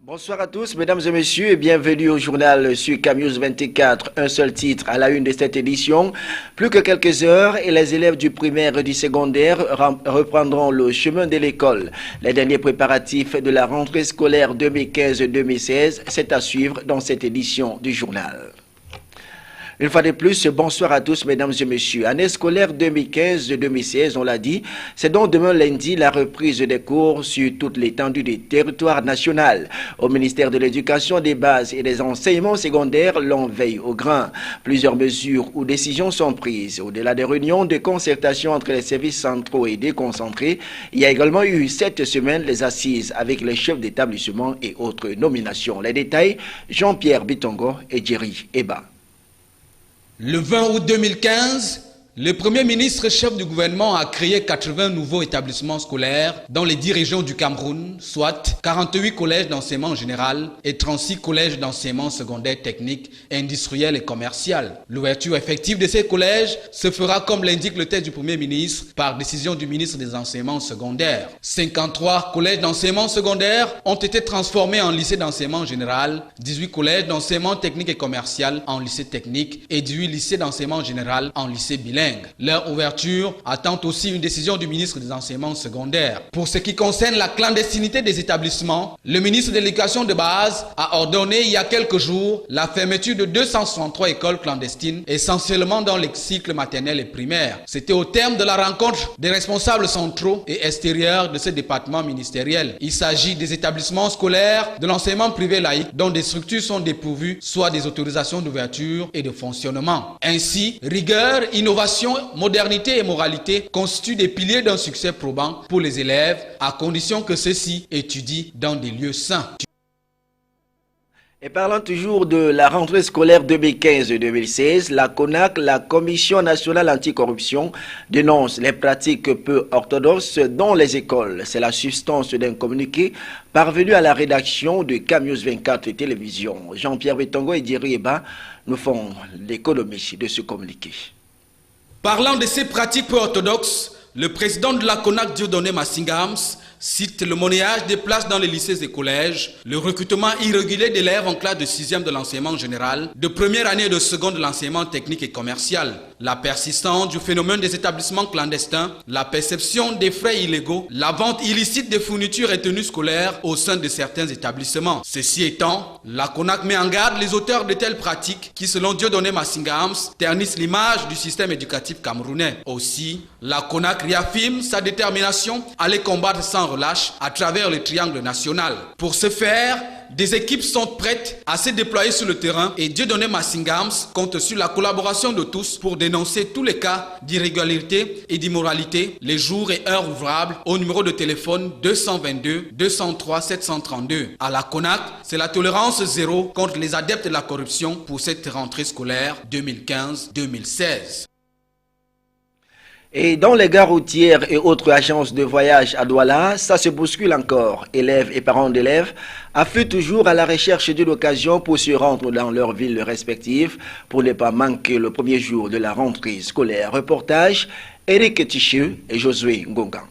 Bonsoir à tous, mesdames et messieurs, et bienvenue au journal sur Camnews 24. Un seul titre à la une de cette édition. Plus que quelques heures et les élèves du primaire et du secondaire reprendront le chemin de l'école. Les derniers préparatifs de la rentrée scolaire 2015-2016, c'est à suivre dans cette édition du journal. Une fois de plus, bonsoir à tous, mesdames et messieurs. Année scolaire 2015-2016, on l'a dit, c'est donc demain lundi la reprise des cours sur toute l'étendue du territoire national. Au ministère de l'Éducation des bases et des enseignements secondaires, l'on veille au grain. Plusieurs mesures ou décisions sont prises. Au-delà des réunions de concertation entre les services centraux et déconcentrés, il y a également eu cette semaine les assises avec les chefs d'établissement et autres nominations. Les détails, Jean-Pierre Bitongo et Jerry Eba. Le 20 août 2015, le Premier ministre chef du gouvernement a créé 80 nouveaux établissements scolaires dans les 10 régions du Cameroun, soit 48 collèges d'enseignement général et 36 collèges d'enseignement secondaire technique, industriel et commercial. L'ouverture effective de ces collèges se fera, comme l'indique le texte du Premier ministre, par décision du ministre des enseignements secondaires. 53 collèges d'enseignement secondaire ont été transformés en lycées d'enseignement général, 18 collèges d'enseignement technique et commercial en lycée technique et 18 lycées d'enseignement général en lycée bilingue. Leur ouverture attend aussi une décision du ministre des enseignements secondaires. Pour ce qui concerne la clandestinité des établissements, le ministre de l'Éducation de base a ordonné il y a quelques jours la fermeture de 263 écoles clandestines, essentiellement dans les cycles maternels et primaires. C'était au terme de la rencontre des responsables centraux et extérieurs de ce département ministériel. Il s'agit des établissements scolaires, de l'enseignement privé laïque, dont des structures sont dépourvues, soit des autorisations d'ouverture et de fonctionnement. Ainsi, rigueur, innovation, modernité et moralité constituent des piliers d'un succès probant pour les élèves, à condition que ceux-ci étudient dans des lieux sains. Et parlant toujours de la rentrée scolaire 2015-2016, la CONAC, la Commission nationale anticorruption, dénonce les pratiques peu orthodoxes dans les écoles. C'est la substance d'un communiqué parvenu à la rédaction de Camnews 24 Télévision. Jean-Pierre Bitongo et Jerry Eba nous font l'économie de ce communiqué. Parlant de ces pratiques peu orthodoxes, le président de la CONAC, Dieudonné Massingams, cite le monnayage des places dans les lycées et collèges, le recrutement irrégulier d'élèves en classe de 6e de l'enseignement général, de première année et de seconde de l'enseignement technique et commercial, la persistance du phénomène des établissements clandestins, la perception des frais illégaux, la vente illicite des fournitures et tenues scolaires au sein de certains établissements. Ceci étant, la CONAC met en garde les auteurs de telles pratiques qui, selon Dieudonné Massingams, ternissent l'image du système éducatif camerounais. Aussi, la CONAC réaffirme sa détermination à les combattre sans relâche à travers le triangle national. Pour ce faire, des équipes sont prêtes à se déployer sur le terrain et Dieudonné Massingams compte sur la collaboration de tous pour dénoncer tous les cas d'irrégularité et d'immoralité, les jours et heures ouvrables au numéro de téléphone 222 203 732. À la CONAC, c'est la tolérance zéro contre les adeptes de la corruption pour cette rentrée scolaire 2015-2016. Et dans les gares routières et autres agences de voyage à Douala, ça se bouscule encore. Élèves et parents d'élèves affluent toujours à la recherche d'une occasion pour se rendre dans leurs villes respectives pour ne pas manquer le premier jour de la rentrée scolaire. Reportage, Eric Ticheux et Josué Ngonga.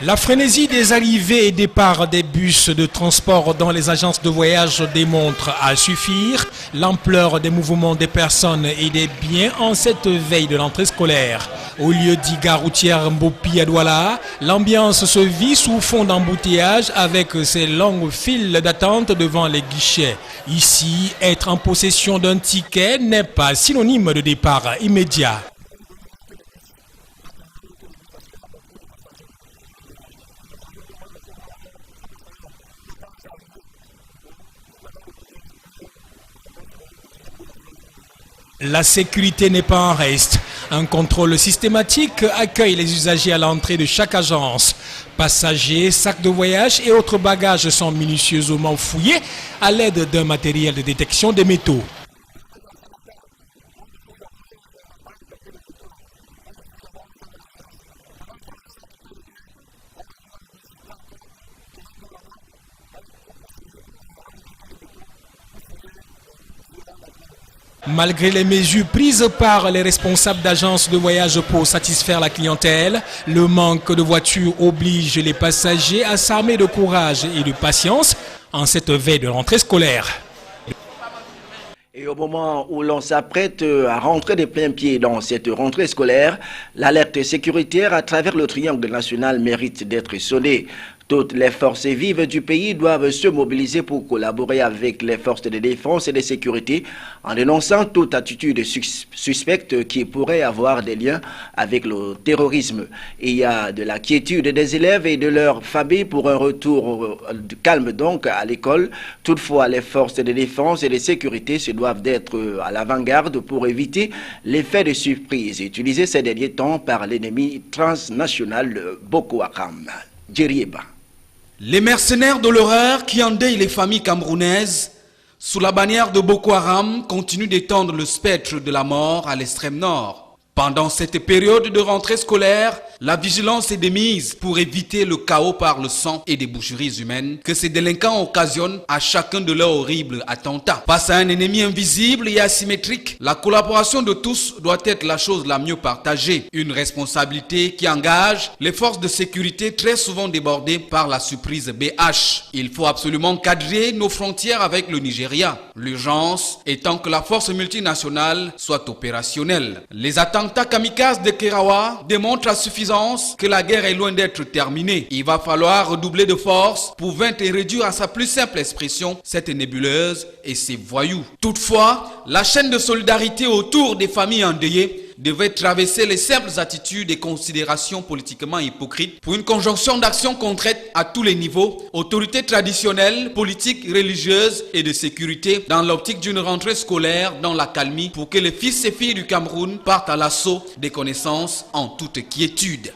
La frénésie des arrivées et départs des bus de transport dans les agences de voyage démontre à suffire l'ampleur des mouvements des personnes et des biens en cette veille de l'entrée scolaire. Au lieu dit gare routière Mbopi à Douala, l'ambiance se vit sous fond d'embouteillage avec ses longues files d'attente devant les guichets. Ici, être en possession d'un ticket n'est pas synonyme de départ immédiat. La sécurité n'est pas en reste. Un contrôle systématique accueille les usagers à l'entrée de chaque agence. Passagers, sacs de voyage et autres bagages sont minutieusement fouillés à l'aide d'un matériel de détection des métaux. Malgré les mesures prises par les responsables d'agences de voyage pour satisfaire la clientèle, le manque de voitures oblige les passagers à s'armer de courage et de patience en cette veille de rentrée scolaire. Et au moment où l'on s'apprête à rentrer de plein pied dans cette rentrée scolaire, l'alerte sécuritaire à travers le triangle national mérite d'être sonnée. Toutes les forces vives du pays doivent se mobiliser pour collaborer avec les forces de défense et de sécurité en dénonçant toute attitude suspecte qui pourrait avoir des liens avec le terrorisme. Et il y a de la quiétude des élèves et de leurs familles pour un retour calme donc à l'école. Toutefois, les forces de défense et de sécurité se doivent d'être à l'avant-garde pour éviter l'effet de surprise utilisé ces derniers temps par l'ennemi transnational Boko Haram. Djerieba. Les mercenaires de l'horreur qui endeuillent les familles camerounaises sous la bannière de Boko Haram continuent d'étendre le spectre de la mort à l'extrême nord. Pendant cette période de rentrée scolaire, la vigilance est de mise pour éviter le chaos par le sang et des boucheries humaines que ces délinquants occasionnent à chacun de leurs horribles attentats. Face à un ennemi invisible et asymétrique, la collaboration de tous doit être la chose la mieux partagée. Une responsabilité qui engage les forces de sécurité très souvent débordées par la surprise BH. Il faut absolument cadrer nos frontières avec le Nigeria. L'urgence étant que la force multinationale soit opérationnelle. Les attentats kamikazes de Kerawa démontrent à suffisance que la guerre est loin d'être terminée. Il va falloir redoubler de force pour vaincre et réduire à sa plus simple expression cette nébuleuse et ses voyous. Toutefois, la chaîne de solidarité autour des familles endeuillées devait traverser les simples attitudes et considérations politiquement hypocrites pour une conjonction d'actions concrètes à tous les niveaux, autorités traditionnelles, politiques, religieuses et de sécurité, dans l'optique d'une rentrée scolaire dans l'accalmie pour que les fils et filles du Cameroun partent à l'assaut des connaissances en toute quiétude.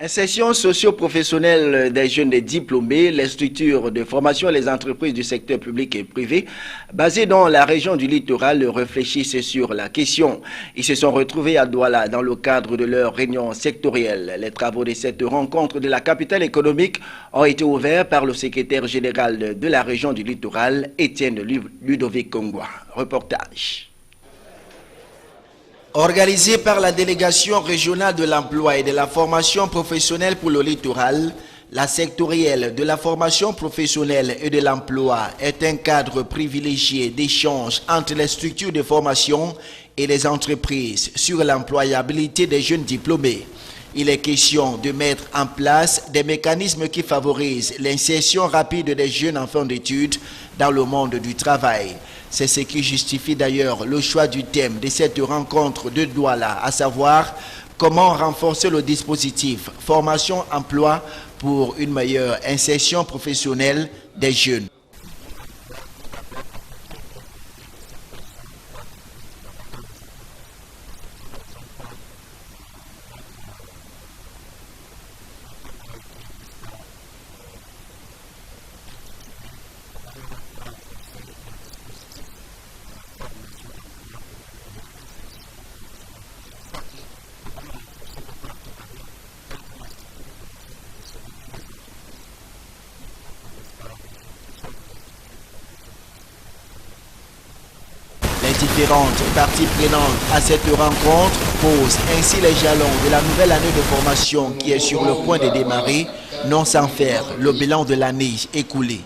Insertion socio-professionnelle des jeunes diplômés, les structures de formation et les entreprises du secteur public et privé basées dans la région du littoral réfléchissent sur la question. Ils se sont retrouvés à Douala dans le cadre de leur réunion sectorielle. Les travaux de cette rencontre de la capitale économique ont été ouverts par le secrétaire général de la région du littoral, Étienne Ludovic Kongwa. Reportage. Organisé par la délégation régionale de l'emploi et de la formation professionnelle pour le littoral, la sectorielle de la formation professionnelle et de l'emploi est un cadre privilégié d'échange entre les structures de formation et les entreprises sur l'employabilité des jeunes diplômés. Il est question de mettre en place des mécanismes qui favorisent l'insertion rapide des jeunes en fin d'études dans le monde du travail. C'est ce qui justifie d'ailleurs le choix du thème de cette rencontre de Douala, à savoir comment renforcer le dispositif formation-emploi pour une meilleure insertion professionnelle des jeunes. Les différentes parties prenantes à cette rencontre posent ainsi les jalons de la nouvelle année de formation qui est sur le point de démarrer, non sans faire le bilan de l'année écoulée.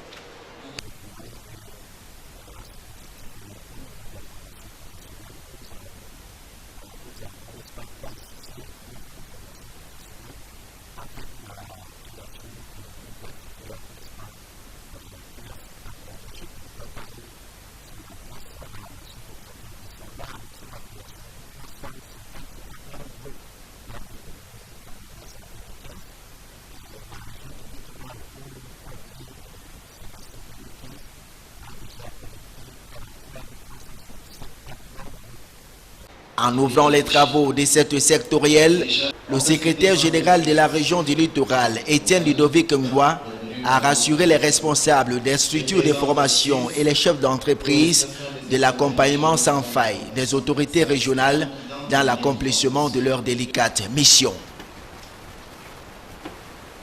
En ouvrant les travaux de cette sectorielle, le secrétaire général de la région du littoral, Étienne Ludovic Ngwa, a rassuré les responsables des structures de formation et les chefs d'entreprise de l'accompagnement sans faille des autorités régionales dans l'accomplissement de leur délicate mission.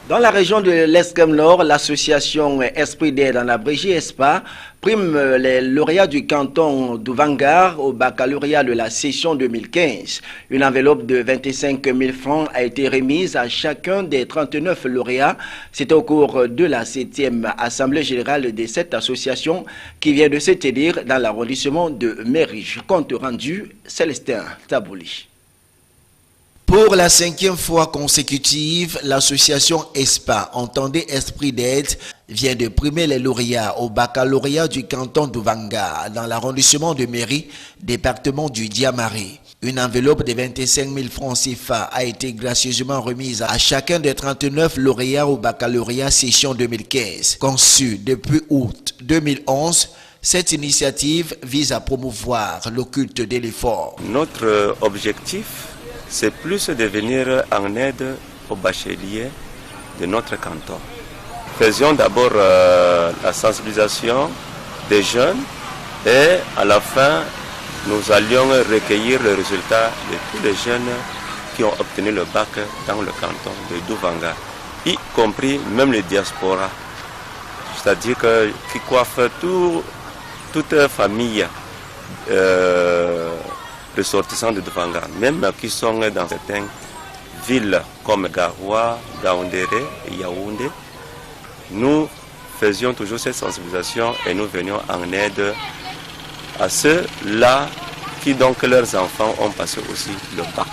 Dans la région de l'Extrême Nord, l'association Esprit d'aide, en abrégé ESPA, prime les lauréats du canton d'Ouvangar au baccalauréat de la session 2015. Une enveloppe de 25 000 francs a été remise à chacun des 39 lauréats. C'était au cours de la 7e Assemblée générale de cette association qui vient de se tenir dans l'arrondissement de Mérige. Compte rendu, Célestin Tabouli. Pour la 5e fois consécutive, l'association ESPA, entendez Esprit d'aide, vient de primer les lauréats au baccalauréat du canton d'Ouvangar dans l'arrondissement de Méry, département du Diamari. Une enveloppe de 25 000 francs CFA a été gracieusement remise à chacun des 39 lauréats au baccalauréat session 2015. Conçue depuis août 2011, cette initiative vise à promouvoir le culte de l'effort. Notre objectif, c'est plus de venir en aide aux bacheliers de notre canton. Faisions d'abord la sensibilisation des jeunes et à la fin, nous allions recueillir le résultat de tous les jeunes qui ont obtenu le bac dans le canton de d'Ouvangar, y compris même les diasporas, c'est-à-dire qui coiffent toute famille ressortissants de d'Ouvangar, même qui sont dans certaines villes comme Garoua, Gaoundéré et Yaoundé. Nous faisions toujours cette sensibilisation et nous venions en aide à ceux-là qui donc leurs enfants ont passé aussi le bac.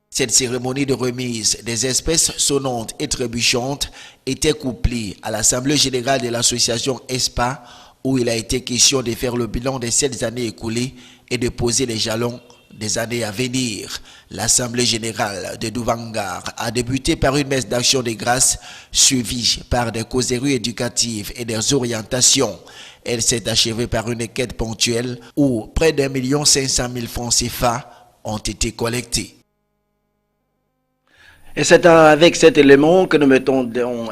Cette cérémonie de remise des espèces sonnantes et trébuchantes était couplée à l'Assemblée générale de l'association ESPA, où il a été question de faire le bilan des 7 années écoulées et de poser les jalons des années à venir. L'Assemblée générale de d'Ouvangar a débuté par une messe d'action de grâce suivie par des causeries éducatives et des orientations. Elle s'est achevée par une quête ponctuelle où près d'1 500 000 francs CFA ont été collectés. Et c'est avec cet élément que nous mettons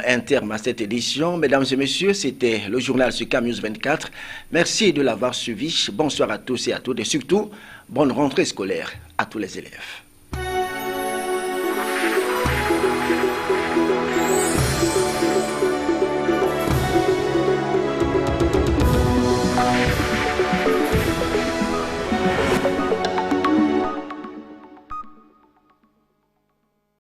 un terme à cette édition. Mesdames et messieurs, c'était le journal sur CAMnews 24. Merci de l'avoir suivi. Bonsoir à tous et à toutes et surtout, bonne rentrée scolaire à tous les élèves.